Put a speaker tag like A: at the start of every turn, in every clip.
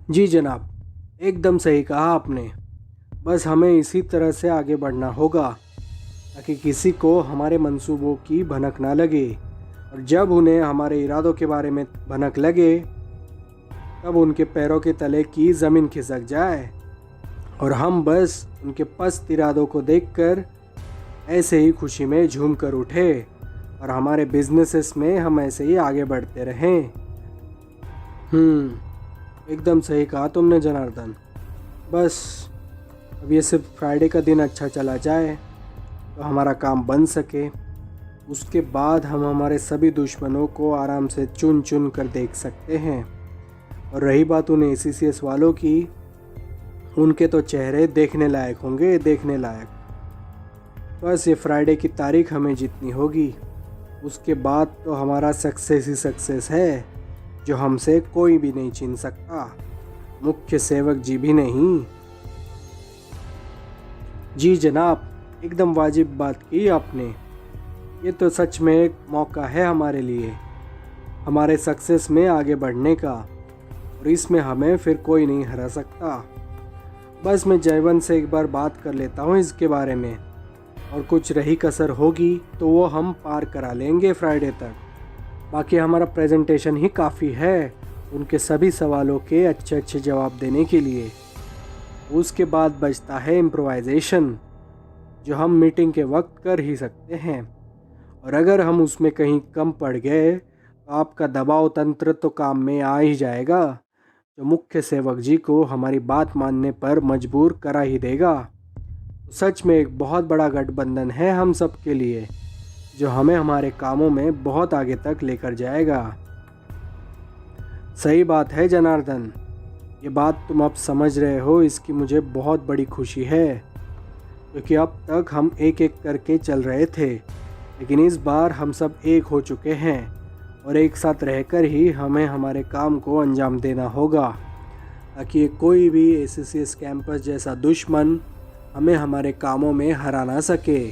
A: जी जनाब, एकदम सही कहा आपने। बस हमें इसी तरह से आगे बढ़ना होगा ताकि किसी को हमारे मंसूबों की भनक ना लगे, और जब उन्हें हमारे इरादों के बारे में भनक लगे तब उनके पैरों के तले की ज़मीन खिसक जाए और हम बस उनके पस्त इरादों को देखकर ऐसे ही खुशी में झूम कर उठे और हमारे बिजनेसेस में हम ऐसे ही आगे बढ़ते रहें। एकदम सही कहा तुमने जनार्दन। बस अब ये सिर्फ फ्राइडे का दिन अच्छा चला जाए तो हमारा काम बन सके। उसके बाद हम हमारे सभी दुश्मनों को आराम से चुन चुन कर देख सकते हैं। और रही बात उन एसीसीएस वालों की, उनके तो चेहरे देखने लायक होंगे, देखने लायक। बस ये फ्राइडे की तारीख हमें जितनी होगी, उसके बाद तो हमारा सक्सेस ही सक्सेस है, जो हमसे कोई भी नहीं छीन सकता, मुख्य सेवक जी भी नहीं। जी जनाब, एकदम वाजिब बात की आपने। ये तो सच में एक मौका है हमारे लिए, हमारे सक्सेस में आगे बढ़ने का, और इसमें हमें फिर कोई नहीं हरा सकता। बस मैं जयवंत से एक बार बात कर लेता हूँ इसके बारे में, और कुछ रही कसर होगी तो वो हम पार करा लेंगे फ्राइडे तक। बाकी हमारा प्रेजेंटेशन ही काफ़ी है उनके सभी सवालों के अच्छे अच्छे जवाब देने के लिए। उसके बाद बचता है इम्प्रोवाइजेशन, जो हम मीटिंग के वक्त कर ही सकते हैं, और अगर हम उसमें कहीं कम पड़ गए तो आपका दबाव तंत्र तो काम में आ ही जाएगा, जो मुख्य सेवक जी को हमारी बात मानने पर मजबूर करा ही देगा। तो सच में एक बहुत बड़ा गठबंधन है हम सब के लिए, जो हमें हमारे कामों में बहुत आगे तक लेकर जाएगा। सही बात है जनार्दन, ये बात तुम अब समझ रहे हो, इसकी मुझे बहुत बड़ी खुशी है, क्योंकि अब तक हम एक एक करके चल रहे थे, लेकिन इस बार हम सब एक हो चुके हैं और एक साथ रहकर ही हमें हमारे काम को अंजाम देना होगा, ताकि कोई भी एसीसीएस कैंपस जैसा दुश्मन हमें हमारे कामों में हरा ना सके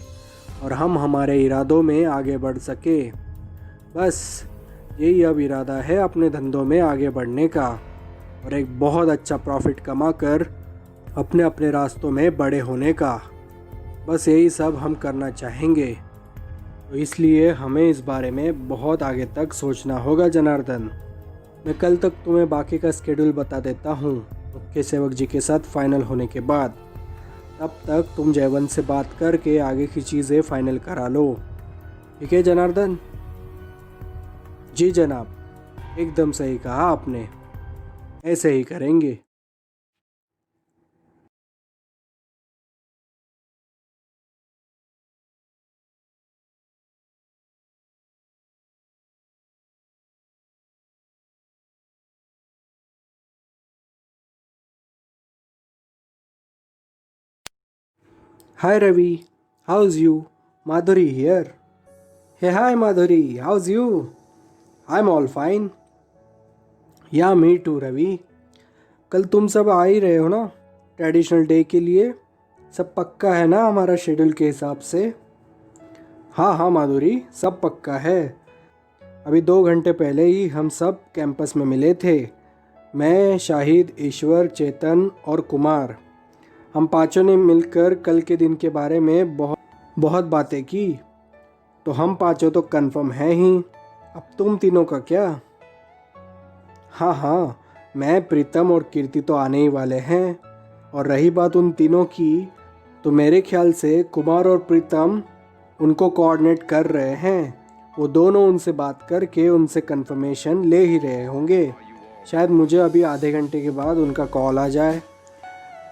A: और हम हमारे इरादों में आगे बढ़ सके। बस यही अब इरादा है अपने धंधों में आगे बढ़ने का, और एक बहुत अच्छा प्रॉफिट कमा कर अपने अपने रास्तों में बड़े होने का। बस यही सब हम करना चाहेंगे, तो इसलिए हमें इस बारे में बहुत आगे तक सोचना होगा जनार्दन। मैं कल तक तुम्हें बाकी का स्केड्यूल बता देता हूँ मुख्य सेवक जी के साथ फाइनल होने के बाद। तब तक तुम जयवंत से बात करके आगे की चीज़ें फाइनल करा लो, ठीक है जनार्दन? जी जनाब, एकदम सही कहा आपने, ऐसे ही करेंगे। Hi Ravi, how's you? Madhuri here. Hey, hi Madhuri, how's you? I'm all fine. Yeah, me too Ravi. कल तुम सब आ ही रहे हो ना ट्रेडिशनल डे के लिए? सब पक्का है ना हमारा शेड्यूल के हिसाब से? हाँ हाँ माधुरी, सब पक्का है। अभी 2 घंटे पहले ही हम सब कैंपस में मिले थे। मैं, शाहिद, ईश्वर, चेतन और कुमार, हम पांचों ने मिलकर कल के दिन के बारे में बहुत बहुत बातें की। तो हम पांचों तो कंफर्म हैं ही, अब तुम तीनों का क्या? हाँ हाँ, मैं, प्रीतम और कीर्ति तो आने ही वाले हैं। और रही बात उन तीनों की, तो मेरे ख्याल से कुमार और प्रीतम उनको कोऑर्डिनेट कर रहे हैं। वो दोनों उनसे बात करके उनसे कंफर्मेशन ले ही रहे होंगे। शायद मुझे अभी आधे घंटे के बाद उनका कॉल आ जाए।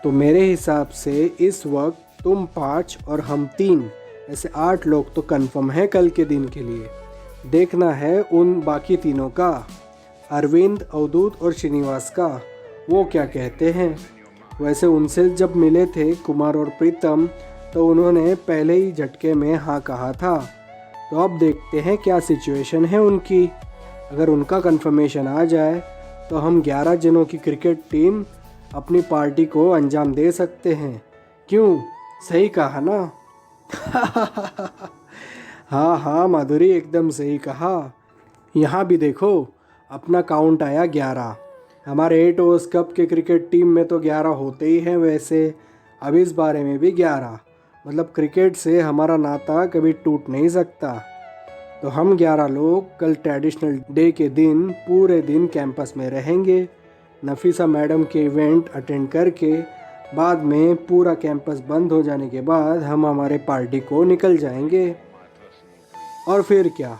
A: तो मेरे हिसाब से इस वक्त तुम 5 और हम 3, ऐसे 8 लोग तो कंफर्म हैं कल के दिन के लिए। देखना है उन बाकी तीनों का, अरविंद, अवधूत और श्रीनिवास का, वो क्या कहते हैं। वैसे उनसे जब मिले थे कुमार और प्रीतम, तो उन्होंने पहले ही झटके में हाँ कहा था। तो अब देखते हैं क्या सिचुएशन है उनकी। अगर उनका कंफर्मेशन आ जाए तो हम 11 जनों की क्रिकेट टीम अपनी पार्टी को अंजाम दे सकते हैं। क्यों, सही कहा ना? हाँ हाँ माधुरी, एकदम सही कहा। यहाँ भी देखो, अपना काउंट आया 11। हमारे 8 ओवर्स कप के क्रिकेट टीम में तो 11 होते ही हैं वैसे, अब इस बारे में भी 11। मतलब क्रिकेट से हमारा नाता कभी टूट नहीं सकता। तो हम 11 लोग कल ट्रेडिशनल डे के दिन पूरे दिन कैंपस में रहेंगे। नफीसा मैडम के इवेंट अटेंड करके बाद में पूरा कैंपस बंद हो जाने के बाद हम हमारे पार्टी को निकल जाएंगे। और फिर क्या,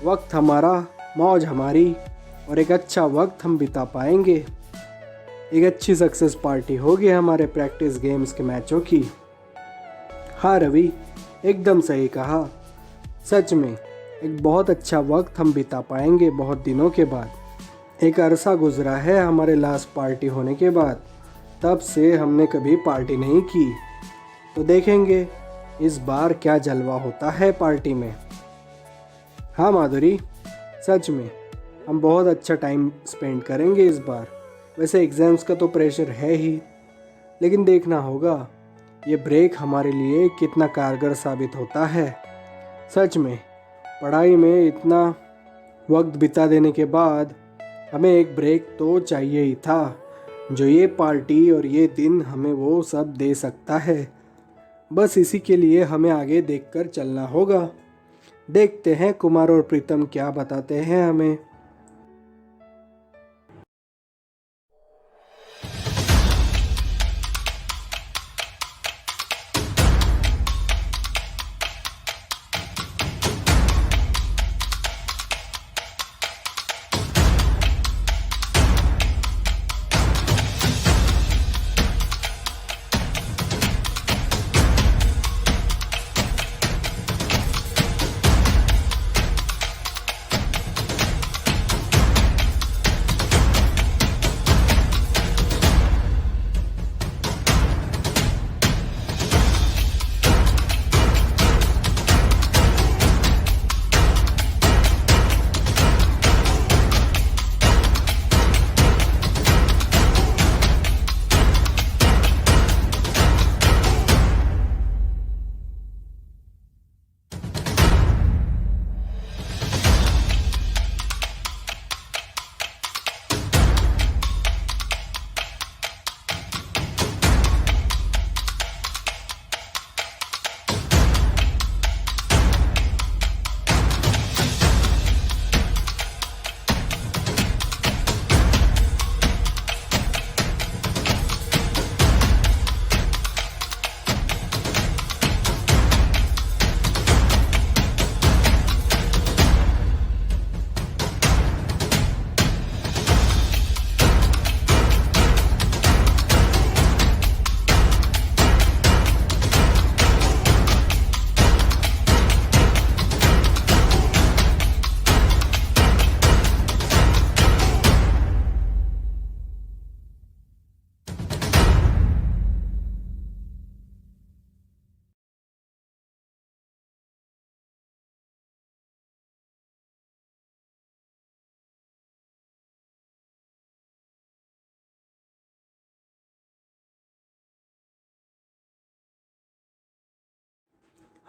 A: वक्त हमारा, मौज हमारी, और एक अच्छा वक्त हम बिता पाएंगे। एक अच्छी सक्सेस पार्टी होगी हमारे प्रैक्टिस गेम्स के मैचों की। हाँ रवि, एकदम सही कहा। सच में एक बहुत अच्छा वक्त हम बिता पाएंगे बहुत दिनों के बाद। एक अरसा गुजरा है हमारे लास्ट पार्टी होने के बाद, तब से हमने कभी पार्टी नहीं की। तो देखेंगे इस बार क्या जलवा होता है पार्टी में। हाँ माधुरी, सच में हम बहुत अच्छा टाइम स्पेंड करेंगे इस बार। वैसे एग्ज़ाम्स का तो प्रेशर है ही, लेकिन देखना होगा ये ब्रेक हमारे लिए कितना कारगर साबित होता है। सच में पढ़ाई में इतना वक्त बिता देने के बाद हमें एक ब्रेक तो चाहिए ही था, जो ये पार्टी और ये दिन हमें वो सब दे सकता है। बस इसी के लिए हमें आगे देखकर चलना होगा। देखते हैं कुमार और प्रीतम क्या बताते हैं हमें।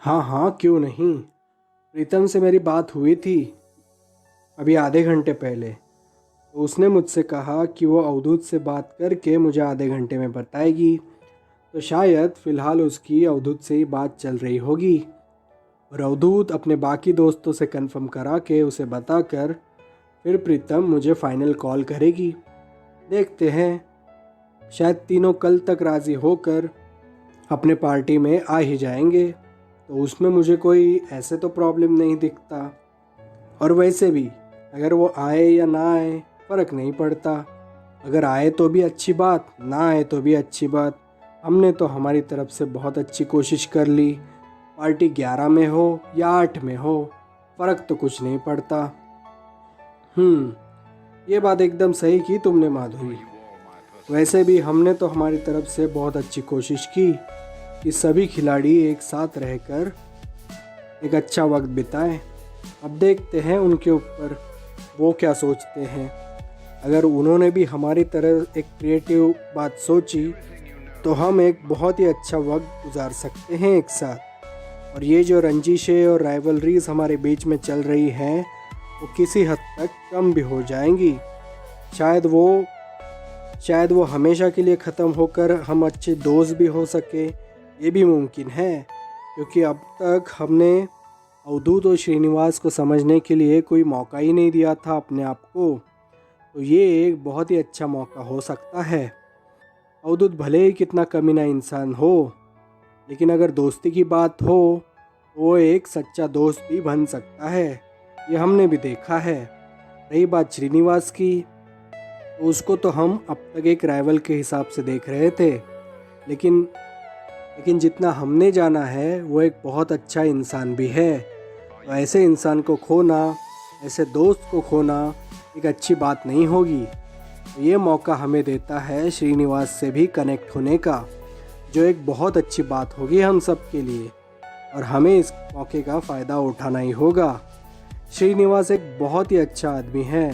A: हाँ हाँ, क्यों नहीं। प्रीतम से मेरी बात हुई थी अभी आधे घंटे पहले। तो उसने मुझसे कहा कि वो अवधूत से बात करके मुझे आधे घंटे में बताएगी। तो शायद फ़िलहाल उसकी अवधूत से ही बात चल रही होगी, और अवधूत अपने बाकी दोस्तों से कंफर्म करा के उसे बताकर फिर प्रीतम मुझे फाइनल कॉल करेगी। देखते हैं, शायद तीनों कल तक राज़ी होकर अपने पार्टी में आ ही जाएंगे। तो उसमें मुझे कोई ऐसे तो प्रॉब्लम नहीं दिखता। और वैसे भी अगर वो आए या ना आए फ़र्क नहीं पड़ता। अगर आए तो भी अच्छी बात, ना आए तो भी अच्छी बात। हमने तो हमारी तरफ से बहुत अच्छी कोशिश कर ली। पार्टी 11 में हो या 8 में हो, फ़र्क तो कुछ नहीं पड़ता। ये बात एकदम सही की तुमने माधुरी। वैसे भी हमने तो हमारी तरफ से बहुत अच्छी कोशिश की कि सभी खिलाड़ी एक साथ रहकर एक अच्छा वक्त बिताएं। अब देखते हैं उनके ऊपर वो क्या सोचते हैं। अगर उन्होंने भी हमारी तरह एक क्रिएटिव बात सोची तो हम एक बहुत ही अच्छा वक्त गुजार सकते हैं एक साथ। और ये जो रंजिशें और राइवलरीज हमारे बीच में चल रही हैं वो किसी हद तक कम भी हो जाएंगी। शायद वो शायद वो हमेशा के लिए ख़त्म होकर हम अच्छे दोस्त भी हो सके, ये भी मुमकिन है, क्योंकि अब तक हमने अवधूत और श्रीनिवास को समझने के लिए कोई मौका ही नहीं दिया था अपने आप को। तो ये एक बहुत ही अच्छा मौका हो सकता है। अवधूत भले ही कितना कमीना इंसान हो, लेकिन अगर दोस्ती की बात हो तो वो एक सच्चा दोस्त भी बन सकता है, ये हमने भी देखा है। रही बात श्रीनिवास की, तो उसको तो हम अब तक एक राइवल के हिसाब से देख रहे थे, लेकिन जितना हमने जाना है वो एक बहुत अच्छा इंसान भी है। तो ऐसे इंसान को खोना, ऐसे दोस्त को खोना एक अच्छी बात नहीं होगी। तो ये मौका हमें देता है श्रीनिवास से भी कनेक्ट होने का, जो एक बहुत अच्छी बात होगी हम सब के लिए, और हमें इस मौके का फ़ायदा उठाना ही होगा। श्रीनिवास एक बहुत ही अच्छा आदमी है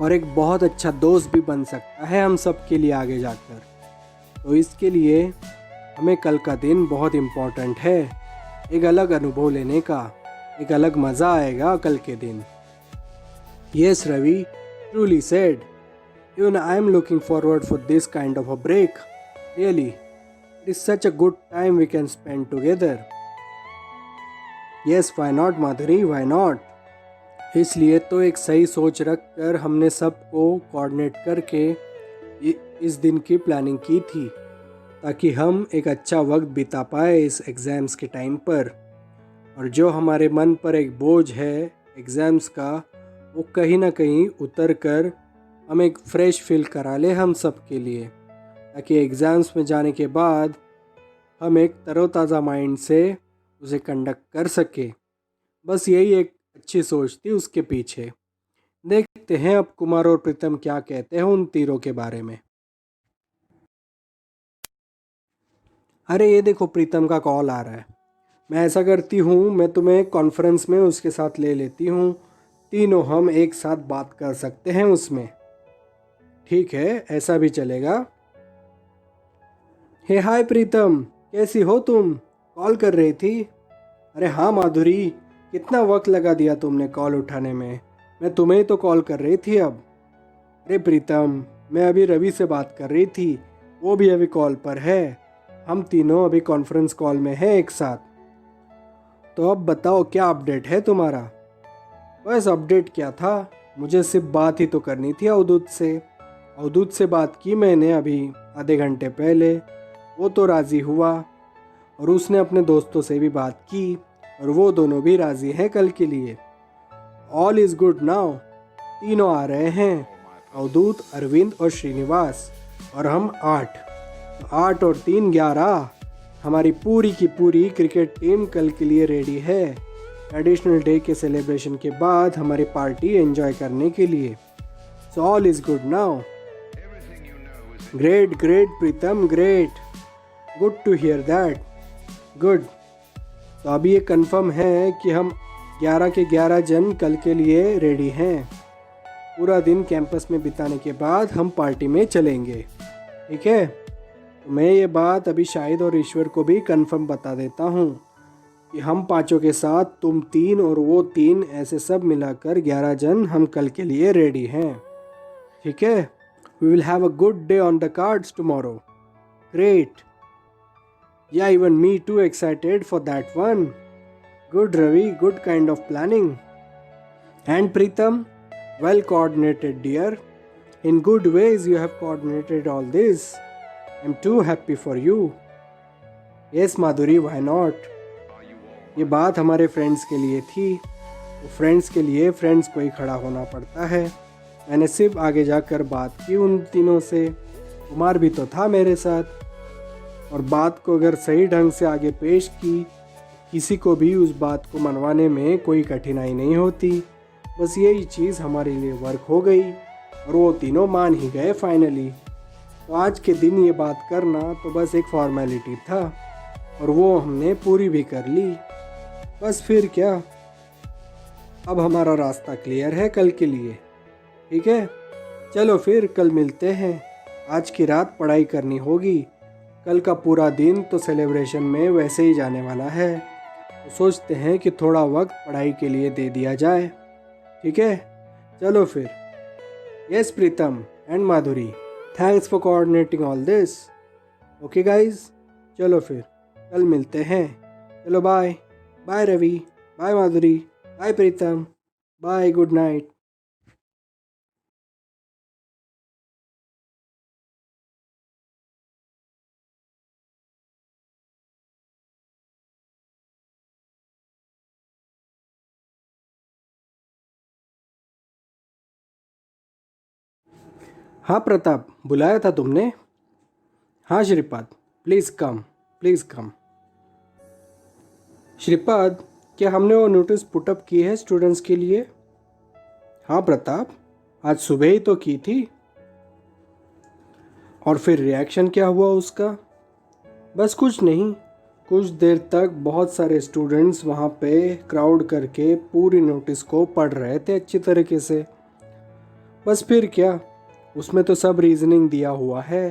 A: और एक बहुत अच्छा दोस्त भी बन सकता है हम सब के लिए आगे जाकर। तो इसके लिए हमें कल का दिन बहुत इम्पोर्टेंट है, एक अलग अनुभव लेने का, एक अलग मज़ा आएगा कल के दिन। Yes, Ravi, truly said. Even I am looking forward for this kind of a break. Really, it is such a good time we can spend together. Yes, why not, Madhuri? Why not? इसलिए तो एक सही सोच रख कर हमने सबको coordinate करके इस दिन की प्लानिंग की थी, ताकि हम एक अच्छा वक्त बिता पाए इस एग्ज़ाम्स के टाइम पर। और जो हमारे मन पर एक बोझ है एग्ज़ाम्स का, वो कहीं ना कहीं उतर कर हम एक फ़्रेश फील करा ले हम सब के लिए, ताकि एग्ज़ाम्स में जाने के बाद हम एक तरोताज़ा माइंड से उसे कंडक्ट कर सके। बस यही एक अच्छी सोच थी उसके पीछे। देखते हैं अब कुमार और प्रीतम क्या कहते हैं उन तीरों के बारे में। अरे ये देखो, प्रीतम का कॉल आ रहा है। मैं ऐसा करती हूँ, मैं तुम्हें कॉन्फ्रेंस में उसके साथ ले लेती हूँ, तीनों हम एक साथ बात कर सकते हैं उसमें। ठीक है, ऐसा भी चलेगा। हे हाय प्रीतम, कैसी हो तुम? कॉल कर रही थी? अरे हाँ माधुरी, कितना वक्त लगा दिया तुमने कॉल उठाने में, मैं तुम्हें तो कॉल कर रही थी अब। अरे प्रीतम, मैं अभी रवि से बात कर रही थी, वो भी अभी कॉल पर है, हम तीनों अभी कॉन्फ्रेंस कॉल में हैं एक साथ। तो अब बताओ क्या अपडेट है तुम्हारा? बस अपडेट क्या था, मुझे सिर्फ बात ही तो करनी थी अवधूत से। अवधूत से बात की मैंने अभी आधे घंटे पहले, वो तो राज़ी हुआ, और उसने अपने दोस्तों से भी बात की और वो दोनों भी राज़ी हैं कल के लिए। All is good now. तीनों आ रहे हैं, अवधूत, अरविंद और श्रीनिवास, और हम 8। तो 8 और 3 11। हमारी पूरी की पूरी क्रिकेट टीम कल के लिए रेडी है, ट्रेडिशनल डे के सेलिब्रेशन के बाद हमारी पार्टी एंजॉय करने के लिए। So all is good now. Great great Pritam, great, good to hear that, good. तो अभी ये कंफर्म है कि हम 11 के 11 जन कल के लिए रेडी हैं। पूरा दिन कैंपस में बिताने के बाद हम पार्टी में चलेंगे, ठीक है? तो मैं ये बात अभी शाहिद और ईश्वर को भी कंफर्म बता देता हूँ कि हम पाँचों के साथ तुम 3 और वो 3, ऐसे सब मिलाकर 11 जन हम कल के लिए रेडी हैं, ठीक है? We will have a good day on the cards tomorrow. Great, yeah even me too excited for that one. Good Ravi, good kind of planning. And Pritam, well coordinated dear, in good ways you have coordinated all this. I'm too happy for you. Yes Madhuri, why not? ये बात हमारे friends के लिए थी, तो friends के लिए friends को ही खड़ा होना पड़ता है। मैंने सिर्फ आगे जाकर बात की उन तीनों से, कुमार भी तो था मेरे साथ, और बात को अगर सही ढंग से आगे पेश की, किसी को भी उस बात को मनवाने में कोई कठिनाई नहीं होती। बस यही चीज़ हमारे लिए वर्क हो गई और वो तीनों मान ही गए फाइनली। तो आज के दिन ये बात करना तो बस एक फॉर्मेलिटी था, और वो हमने पूरी भी कर ली। बस फिर क्या, अब हमारा रास्ता क्लियर है कल के लिए, ठीक है? चलो फिर कल मिलते हैं। आज की रात पढ़ाई करनी होगी, कल का पूरा दिन तो सेलिब्रेशन में वैसे ही जाने वाला है, तो सोचते हैं कि थोड़ा वक्त पढ़ाई के लिए दे दिया जाए, ठीक है? चलो फिर। Yes Pritam and Madhuri, thanks for coordinating all this. Okay guys, चलो फिर कल मिलते हैं। चलो बाय। बाय रवि, बाय माधुरी, बाय प्रीतम, बाय, गुड नाइट। हाँ प्रताप, बुलाया था तुमने? हाँ श्रीपाद, प्लीज़ कम, प्लीज़ कम। श्रीपाद, क्या हमने वो नोटिस पुटअप की है स्टूडेंट्स के लिए? हाँ प्रताप, आज सुबह ही तो की थी। और फिर रिएक्शन क्या हुआ उसका? बस कुछ नहीं, कुछ देर तक बहुत सारे स्टूडेंट्स वहाँ पे क्राउड करके पूरी नोटिस को पढ़ रहे थे अच्छी तरीके से। बस फिर क्या, उसमें तो सब रीजनिंग दिया हुआ है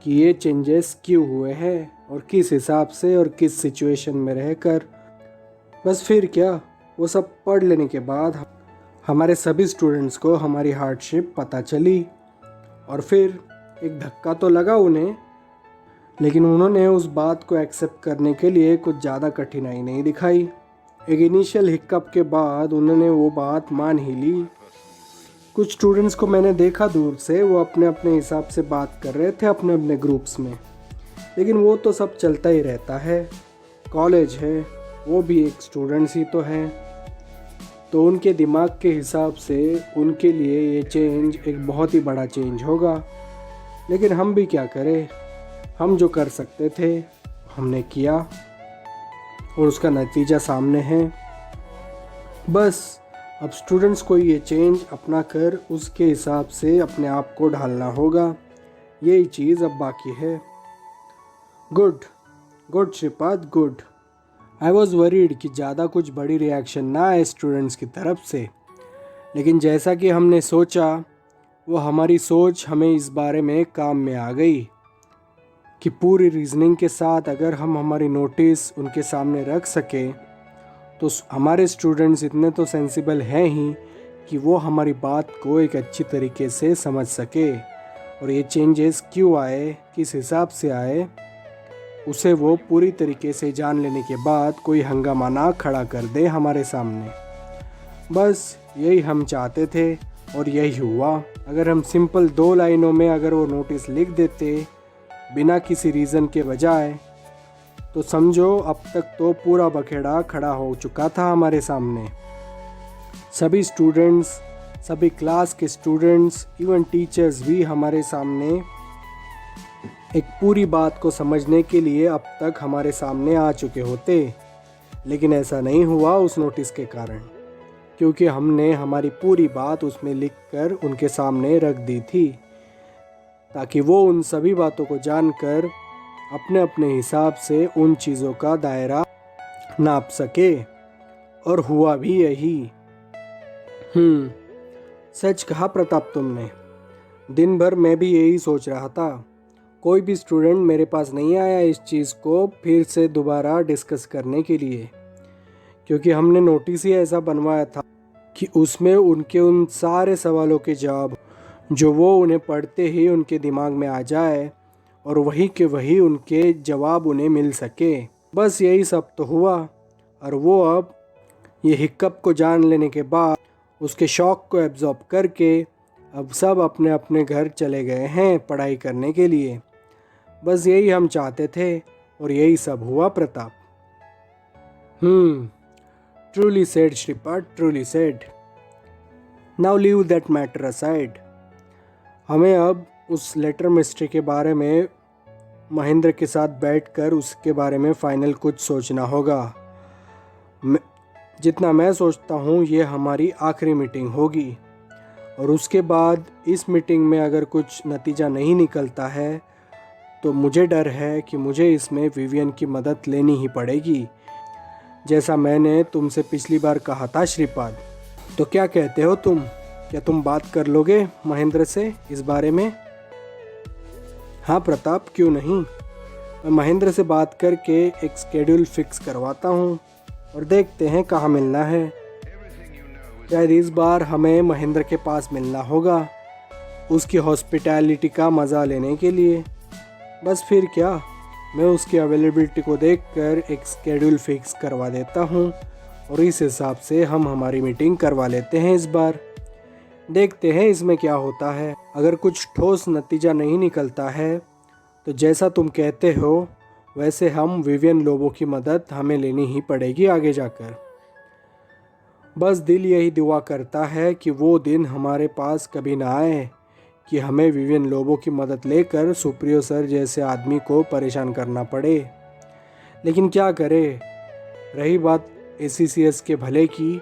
A: कि ये चेंजेस क्यों हुए हैं और किस हिसाब से और किस सिचुएशन में रहकर। बस फिर क्या, वो सब पढ़ लेने के बाद हमारे सभी स्टूडेंट्स को हमारी हार्डशिप पता चली और फिर एक धक्का तो लगा उन्हें, लेकिन उन्होंने उस बात को एक्सेप्ट करने के लिए कुछ ज़्यादा कठिनाई नहीं दिखाई। एक इनिशियल हिक्कप के बाद उन्होंने वो बात मान ही ली। कुछ स्टूडेंट्स को मैंने देखा दूर से, वो अपने अपने हिसाब से बात कर रहे थे अपने अपने ग्रुप्स में, लेकिन वो तो सब चलता ही रहता है। कॉलेज है, वो भी एक स्टूडेंट्स ही तो हैं, तो उनके दिमाग के हिसाब से उनके लिए ये चेंज एक बहुत ही बड़ा चेंज होगा। लेकिन हम भी क्या करें, हम जो कर सकते थे हमने किया और उसका नतीजा सामने है। बस अब स्टूडेंट्स को ये चेंज अपना कर उसके हिसाब से अपने आप को ढालना होगा, यही चीज़ अब बाकी है। Good good Shripad, good. I was worried कि ज़्यादा कुछ बड़ी रिएक्शन ना आए स्टूडेंट्स की तरफ से, लेकिन जैसा कि हमने सोचा वो हमारी सोच हमें इस बारे में काम में आ गई कि पूरी रीजनिंग के साथ अगर हम हमारी नोटिस उनके सामने रख सके तो हमारे स्टूडेंट्स इतने तो सेंसिबल हैं ही कि वो हमारी बात को एक अच्छी तरीके से समझ सके और ये चेंजेस क्यों आए, किस हिसाब से आए, उसे वो पूरी तरीके से जान लेने के बाद कोई हंगामा ना खड़ा कर दे हमारे सामने। बस यही हम चाहते थे और यही हुआ। अगर हम सिंपल 2 लाइनों में अगर वो नोटिस लिख देते बिना किसी रीज़न के बजाय, तो समझो अब तक तो पूरा बखेड़ा खड़ा हो चुका था हमारे सामने। सभी स्टूडेंट्स, सभी क्लास के स्टूडेंट्स, इवन टीचर्स भी हमारे सामने एक पूरी बात को समझने के लिए अब तक हमारे सामने आ चुके होते। लेकिन ऐसा नहीं हुआ उस नोटिस के कारण, क्योंकि हमने हमारी पूरी बात उसमें लिखकर उनके सामने रख दी थी, ताकि वो उन सभी बातों को जानकर अपने अपने हिसाब से उन चीज़ों का दायरा नाप सके। और हुआ भी यही। सच कहा प्रताप तुमने। दिन भर मैं भी यही सोच रहा था। कोई भी स्टूडेंट मेरे पास नहीं आया इस चीज़ को फिर से दोबारा डिस्कस करने के लिए, क्योंकि हमने नोटिस ही ऐसा बनवाया था कि उसमें उनके उन सारे सवालों के जवाब जो वो उन्हें पढ़ते ही उनके दिमाग में आ जाए और वही के वही उनके जवाब उन्हें मिल सके। बस यही सब तो हुआ। और वो अब ये हिक्कप को जान लेने के बाद उसके शौक़ को एब्जॉर्ब करके अब सब अपने अपने घर चले गए हैं पढ़ाई करने के लिए। बस यही हम चाहते थे और यही सब हुआ Pratap. Truly said Shripad, truly said. Now leave that matter aside. हमें अब उस लेटर मिस्ट्री के बारे में महेंद्र के साथ बैठकर उसके बारे में फ़ाइनल कुछ सोचना होगा। जितना मैं सोचता हूँ ये हमारी आखिरी मीटिंग होगी और उसके बाद इस मीटिंग में अगर कुछ नतीजा नहीं निकलता है तो मुझे डर है कि मुझे इसमें विवियन की मदद लेनी ही पड़ेगी, जैसा मैंने तुमसे पिछली बार कहा था श्रीपाद। तो क्या कहते हो तुम? क्या तुम बात कर लोगे महेंद्र से इस बारे में? हाँ प्रताप, क्यों नहीं। मैं महेंद्र से बात करके एक स्केड्यूल फिक्स करवाता हूँ और देखते हैं कहाँ मिलना है। शायद इस बार हमें महेंद्र के पास मिलना होगा, उसकी हॉस्पिटैलिटी का मज़ा लेने के लिए। बस फिर क्या, मैं उसकी अवेलेबिलिटी को देखकर एक स्केड्यूल फिक्स करवा देता हूँ और इस हिसाब से हम हमारी मीटिंग करवा लेते हैं इस बार। देखते हैं इसमें क्या होता है। अगर कुछ ठोस नतीजा नहीं निकलता है तो जैसा तुम कहते हो वैसे हम विवियन लोबो की मदद हमें लेनी ही पड़ेगी आगे जाकर। बस दिल यही दुआ करता है कि वो दिन हमारे पास कभी ना आए कि हमें विवियन लोबो की मदद लेकर सुप्रियो सर जैसे आदमी को परेशान करना पड़े। लेकिन क्या करे, रही बात एसीसीएस के भले की,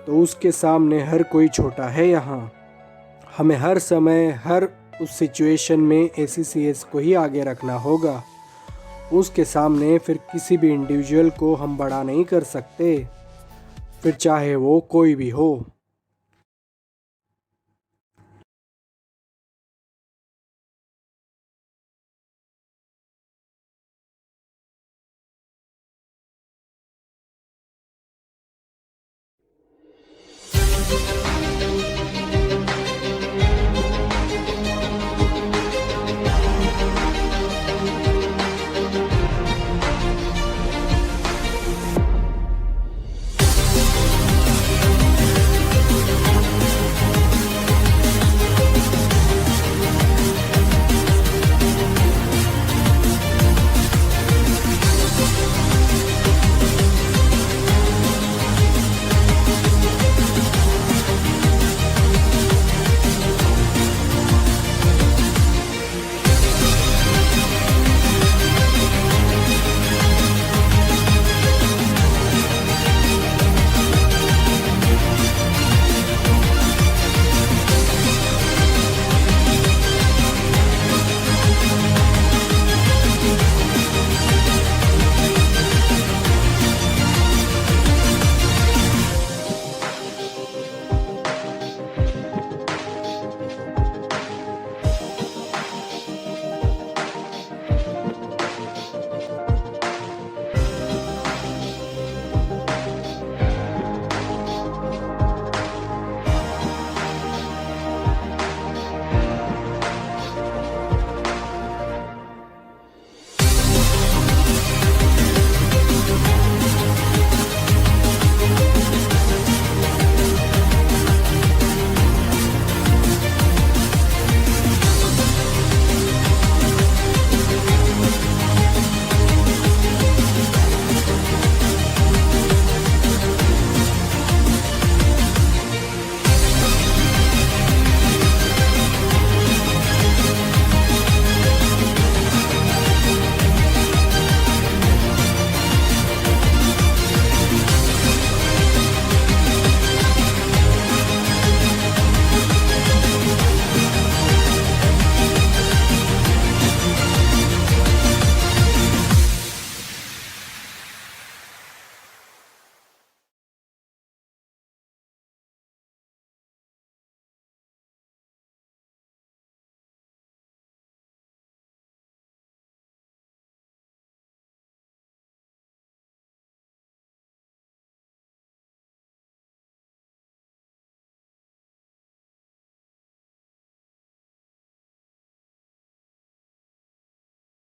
A: तो उसके सामने हर कोई छोटा है यहाँ। हमें हर समय हर उस सिचुएशन में एसीसीएस को ही आगे रखना होगा। उसके सामने फिर किसी भी इंडिविजुअल को हम बड़ा नहीं कर सकते, फिर चाहे वो कोई भी हो।